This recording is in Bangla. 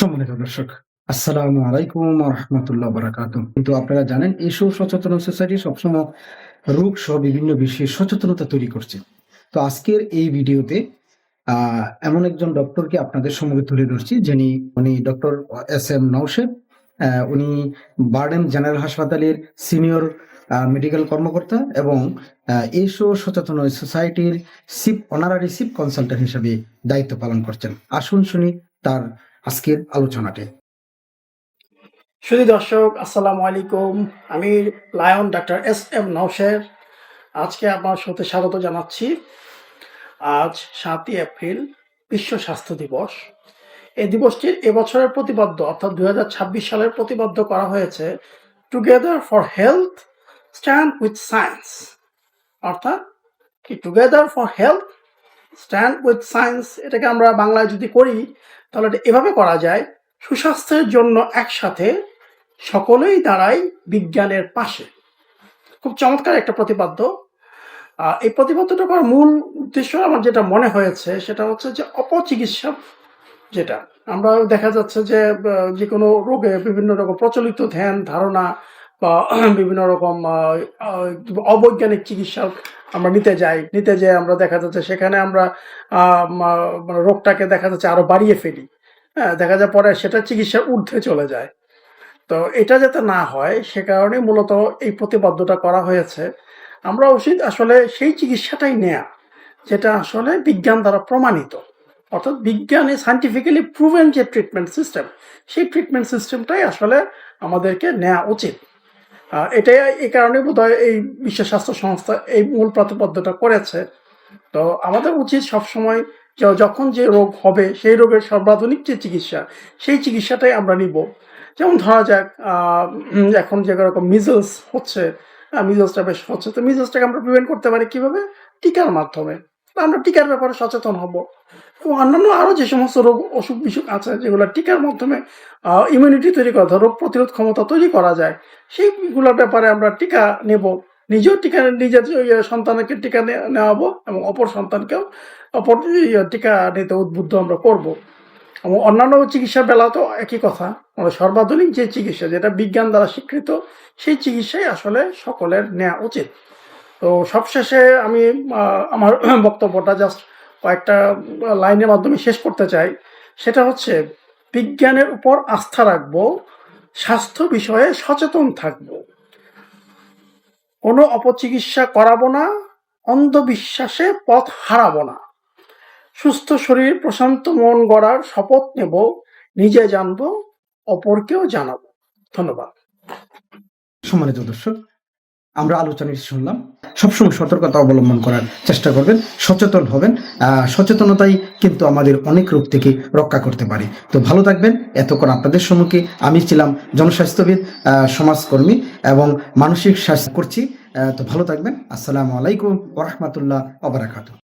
সম্মানিত দর্শক, আসসালামু আলাইকুম রহমতুল্লাহ বারাকাতু। কিন্তু আপনারা জানেন এই সচেতন সোসাইটি সবসময় রোগ সহ বিভিন্ন বিষয়ে সচেতনতা তৈরি করছে। তো আজকের এই ভিডিওতে এমন একজন ডক্টরকে আপনাদের সম্মুখে তুলে ধরছি, উনি ডক্টর এস এম নওশেদ। উনি বারডেম জেনারেল হাসপাতালের সিনিয়র মেডিকেল কর্মকর্তা এবং এইসো সচেতন সোসাইটির অনারারি চিফ কনসালটেন্ট হিসেবে দায়িত্ব পালন করছেন। আসুন শুনি তার আজকের আলোচনাটি। সুধী দর্শক, আসসালামু আলাইকুম। আমি Lion doctor S M Nowshed. আজকে আপনার সাথে স্বাগত জানাচ্ছি। আজ 7ই এপ্রিল বিশ্ব স্বাস্থ্য দিবস। এই দিবসটির এবছরের প্রতিপাদ্য অর্থাৎ 2026 সালের প্রতিপাদ্য করা হয়েছে together for health stand with science. অর্থাৎ কি together for health stand with science, এটাকে আমরা বাংলায় যদি করি তাহলে এটা এভাবে করা যায়: সুস্বাস্থ্যের জন্য একসাথে সকলেই দাঁড়াই বিজ্ঞানের পাশে। খুব চমৎকার একটা প্রতিপাদ্য। এই প্রতিপাদ্যটা করার মূল উদ্দেশ্য আমার যেটা মনে হয়েছে সেটা হচ্ছে যে অপচিকিৎসা, যেটা আমরা দেখা যাচ্ছে যে কোনো রোগে বিভিন্ন রকম প্রচলিত ধ্যান ধারণা বা বিভিন্ন রকম অবৈজ্ঞানিক চিকিৎসা আমরা নিতে যাই আমরা দেখা যাচ্ছে সেখানে আমরা রোগটাকে দেখা যাচ্ছে আরো বাড়িয়ে ফেলি। হ্যাঁ, দেখা যায় পরে সেটা চিকিৎসার ঊর্ধ্বে চলে যায়। তো এটা যাতে না হয় সে কারণে মূলত এই প্রতিপাদ্যটা করা হয়েছে। আমরা উচিত আসলে সেই চিকিৎসাটাই নেয়া যেটা আসলে বিজ্ঞান দ্বারা প্রমাণিত, অর্থাৎ বিজ্ঞানে সায়েন্টিফিক্যালি প্রুভেন যে ট্রিটমেন্ট সিস্টেম, সেই ট্রিটমেন্ট সিস্টেমটাই আসলে আমাদেরকে নেওয়া উচিত। এটাই এই কারণে বোধহয় এই বিশ্ব স্বাস্থ্য সংস্থা এই মূল প্রতিপাদ্যটা করেছে। তো আমাদের উচিত সবসময় যখন যে রোগ হবে সেই রোগের সর্বাধুনিক যে চিকিৎসা, সেই চিকিৎসাটাই আমরা নিব। যেমন ধরা যাক এখন যেরকম মিজলস হচ্ছে, মিজলসটা বেশ হচ্ছে, তো মিজলসটাকে আমরা প্রিভেন্ট করতে পারি কিভাবে? টিকার মাধ্যমে। আমরা টিকার ব্যাপারে সচেতন হব এবং অন্যান্য আরও যে সমস্ত রোগ অসুখ বিসুখ আছে যেগুলো টিকার মাধ্যমে ইমিউনিটি তৈরি করা, রোগ প্রতিরোধ ক্ষমতা তৈরি করা যায়, সেইগুলোর ব্যাপারে আমরা টিকা নেব। নিজের সন্তানকে টিকা নেওয়াবো এবং অপর সন্তানকেও টিকা নিতে উদ্বুদ্ধ আমরা করব। এবং অন্যান্য চিকিৎসার বেলা তো একই কথা, সর্বাধুনিক যে চিকিৎসা যেটা বিজ্ঞান দ্বারা স্বীকৃত, সেই চিকিৎসাই আসলে সকলের নেওয়া উচিত। তো সবশেষে আমি আমার বক্তব্যটা জাস্ট কয়েকটা লাইনের মাধ্যমে শেষ করতে চাই। সেটা হচ্ছে বিজ্ঞানের উপর আস্থা রাখবো, স্বাস্থ্য বিষয়ে সচেতন থাকবো, কোনো অপচিকিৎসা করাবো না, অন্ধবিশ্বাসে পথ হারাবো না, সুস্থ শরীর প্রশান্ত মন গড়ার শপথ নেব, নিজে জানবো অপরকেও জানাবো। ধন্যবাদ। সম্মানিত দর্শক, আমরা আলোচনা শুনলাম। সবসময় সতর্কতা অবলম্বন করার চেষ্টা করবেন, সচেতন হবেন। সচেতনতাই কিন্তু আমাদের অনেক রোগ থেকে রক্ষা করতে পারে। তো ভালো থাকবেন। এতক্ষণ আপনাদের সম্মুখে আমি ছিলাম জনস্বাস্থ্যবিদ, সমাজকর্মী এবং মানসিক স্বাস্থ্য করছি। তো ভালো থাকবেন। আসসালামু আলাইকুম ওয়া রাহমাতুল্লাহ ওয়া বারাকাতুহু।